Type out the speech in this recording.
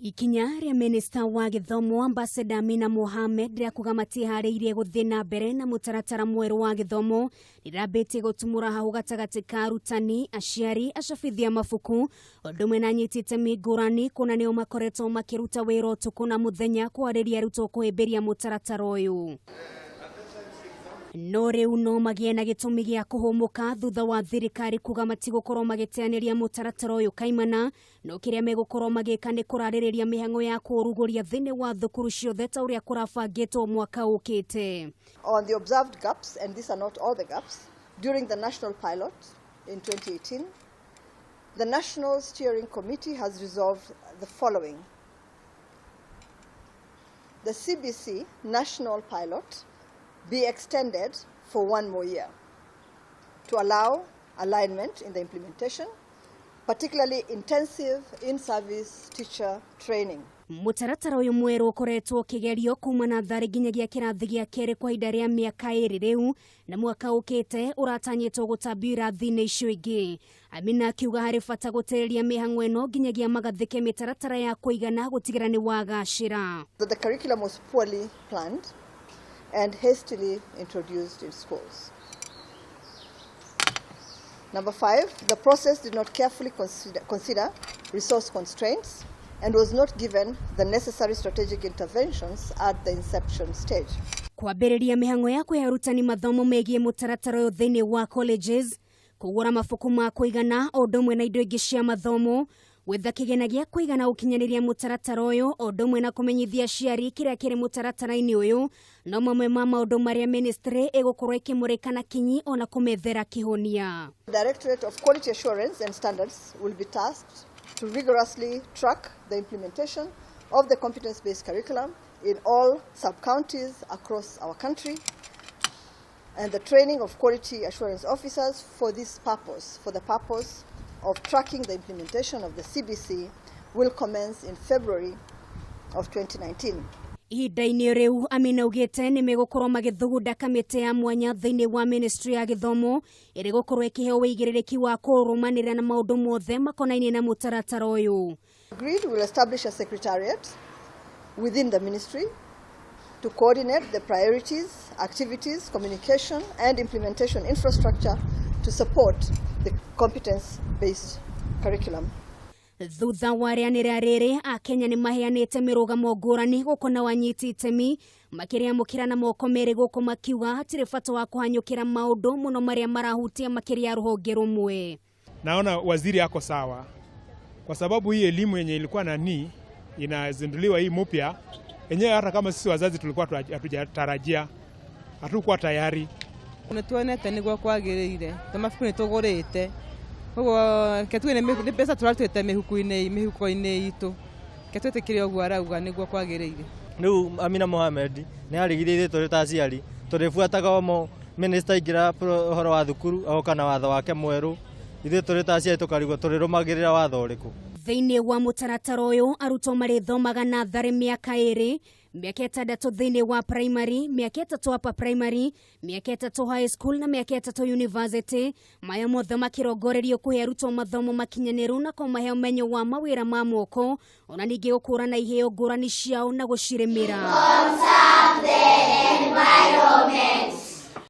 Ikinya ria Minista wa Githomo Ambassador Amina Mohammed ria kugamatia harĩirie gũthiĩ na mbere na mutaratara mweru wa githomo rĩrambĩtie gũtumũra hau gatagati ka arutani, aciari, acabithia mabuku ũndũ ũmwe na anyiti itemi ngũrani kuna nĩo makoretwo makĩruta wĩra ũtukũ na mũthenya kwarĩria arutwo kũhĩmbĩria mutaratara ũyũ. No rĩu no magĩe na gĩtũmi gĩa kũhũmũka thutha wa thirikari kuga matigũkorwo magĩteanĩria mutaratara ũyũ kaimana, no kĩrĩa megũkorwo magĩka nĩ kũrarĩrĩria mihango ya kũruguria thĩinĩ wa thukuru ciothe ta ũrĩa kurabangitwo mwaka ukite. On the observed gaps, and these are not all the gaps, during the national pilot in 2018, the National Steering Committee has resolved the following. The CBC national pilot be extended for 1 more year to allow alignment in the implementation, particularly intensive in-service teacher training. Mutaratara uyu mweru ukoretwo kigerio kuma na thari nginyagia kirathi gĩa kerĩ kwa ihinda rĩa mĩaka ĩrĩ rĩu, na mwaka ukite uratanyĩtwo gũtambio irathi-inĩ icio ingĩ. Amina akiuga harĩ bata gũtĩrĩria mĩhango ĩno nginyagia magathĩke mĩtaratara ya kũigana gũtigĩra nĩ wagacĩra. The curriculum was poorly planned and hastily introduced in schools. Number 5, the process did not carefully consider resource constraints and was not given the necessary strategic interventions at the inception stage. Kwambĩrĩria mĩhango ya kũhe arutani mathomo megiĩ mũtaratara ũyũ thĩinĩ wa colleges, kũgũra mabuku ma kũigana o ũndũ ũmwe na indo ingĩ cia mathomo, gwetha kĩgĩna gĩa kũigana gũkinyaniria mutaratara ũyũ o ũndũ ũmwe na kũmenyithia aciari kĩrĩa kĩrĩ mutaratara-inĩ ũyũ, no mamwe ma maũndũ marĩa ministry ĩgũkorwo ĩkĩmũrĩka na kinyi ona kũmethera kĩhonia. The Directorate of Quality Assurance and Standards will be tasked to rigorously track the implementation of the competence-based curriculum in all sub-counties across our country, and the training of quality assurance officers for this purpose, for the purpose of tracking the implementation of the CBC, will commence in February of 2019. Ihinda-inĩ rĩu Amina augĩte nĩ megũkorwo magĩthugunda kamĩtĩ ya mwanya thĩinĩ wa Ministry ya Githomo ĩrĩ gũkorwo ĩkĩheo wĩigĩrĩrĩki wa kũrũmanĩrĩra na maũndũ mothe makonainie na mutaratara ũyũ. Agreed, we will establish a secretariat within the ministry to coordinate the priorities, activities, communication and implementation infrastructure to support the competence-based curriculum. Thutha wa nirariiriria a Kenya nĩ maheanĩte mĩrũgamo ngũrani gũkona wanyiti itemi makĩrĩamũkĩra na moko merĩ gũkũ makiuga hatirĩ bata wa kũhanyũkĩra maũndũ mũno marĩa marahutia makĩria rũhonge rũmwe. Naona waziri ako sawa kwa sababu hii elimu yenye ilikuwa nani inazinduliwa hii mpya yenyewe, hata kama sisi wazazi tulikuwa hatujatarajia, hatukuwa tayari. Tuonete niguo kwagĩrĩire, mabuku nĩ tũgũrĩte, ũguo ketwĩne nĩ mbeca tũratwĩte mĩhuko-inĩ itũ, ketwĩtĩkĩre ũguo arauga niguo kwagĩrĩire. Rĩu Amina Mohammed nĩ arigĩrĩire tũrĩ ta aciari, tũrĩbuataga omo minista ingĩra ũhoro wa thukuru agoka na watho wake mweru, ithuĩ tũrĩ ta aciari tũkarigwo tũrĩrũmagĩrĩra watho ũrĩkũ. Thĩinĩ wa mutaratara ũyũ arutwo marĩthomaga na tharĩ mĩaka 2, mĩaka 6 thĩinĩ wa primary, mĩaka 3 upper primary, mĩaka 3 high school na mĩaka 3 university, maya mothe makĩrongorerio kũhe arutwo mathomo makinyanĩru na kũmahe ũmenyo wa mawĩra ma moko, ona ningĩ gũkũrana iheo ngũrani ciao na gũcirĩmĩra.